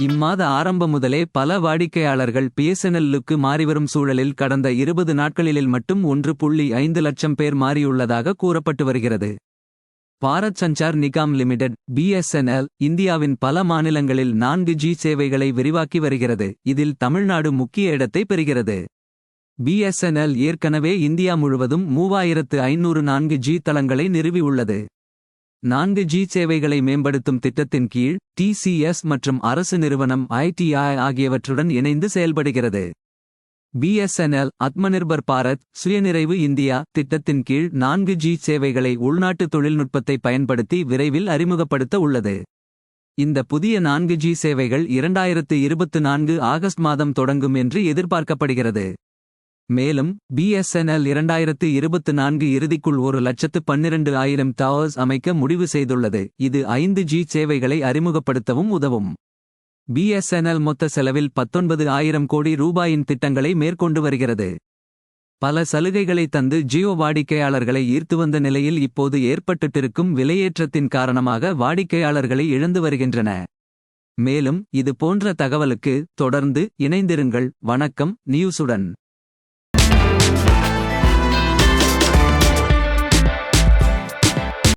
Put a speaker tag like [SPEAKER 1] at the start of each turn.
[SPEAKER 1] இம்மாத ஆரம்பம் முதலே பல வாடிக்கையாளர்கள் பிஎஸ்என்எல்லுக்கு மாறிவரும் சூழலில் கடந்த 20 நாட்களில் மட்டும் 1.5 லட்சம் பேர் மாறியுள்ளதாக கூறப்பட்டு வருகிறது. பாரத் சஞ்சார் நிகாம் லிமிடெட் பிஎஸ்என்எல் இந்தியாவின் பல மாநிலங்களில் 4G சேவைகளை விரிவாக்கி வருகிறது. இதில் தமிழ்நாடு முக்கிய இடத்தை பெறுகிறது. பிஎஸ்என்எல் ஏற்கனவே இந்தியா முழுவதும் 3500 4G தளங்களை நிறுவியுள்ளது. 4G சேவைகளை மேம்படுத்தும் திட்டத்தின் கீழ் TCS மற்றும் அரசு நிறுவனம் ITI ஆகியவற்றுடன் இணைந்து செயல்படுகிறது. பிஎஸ்என்எல் ஆத்மநிர்பர் பாரத் சுயநிறைவு இந்தியா திட்டத்தின் கீழ் 4G சேவைகளை உள்நாட்டு தொழில்நுட்பத்தை பயன்படுத்தி விரைவில் அறிமுகப்படுத்த உள்ளது. இந்த புதிய 4G சேவைகள் 2024 ஆகஸ்ட் மாதம் தொடங்கும் என்று எதிர்பார்க்கப்படுகிறது. மேலும் பிஎஸ்என்எல் 2024 இறுதிக்குள் 1,12,000 டவர்ஸ் அமைக்க முடிவு செய்துள்ளது. இது 5G சேவைகளை அறிமுகப்படுத்தவும் உதவும். பிஎஸ்என்எல் மொத்த செலவில் 19,000 கோடி ரூபாயின் திட்டங்களை மேற்கொண்டு வருகிறது. பல சலுகைகளை தந்து ஜியோ வாடிக்கையாளர்களை ஈர்த்து வந்த நிலையில் இப்போது ஏற்பட்டுட்டிருக்கும் விலையேற்றத்தின் காரணமாக வாடிக்கையாளர்களை இழந்து வருகின்றன. மேலும் இது போன்ற தகவலுக்கு தொடர்ந்து இணைந்திருங்கள். வணக்கம் நியூஸுடன்.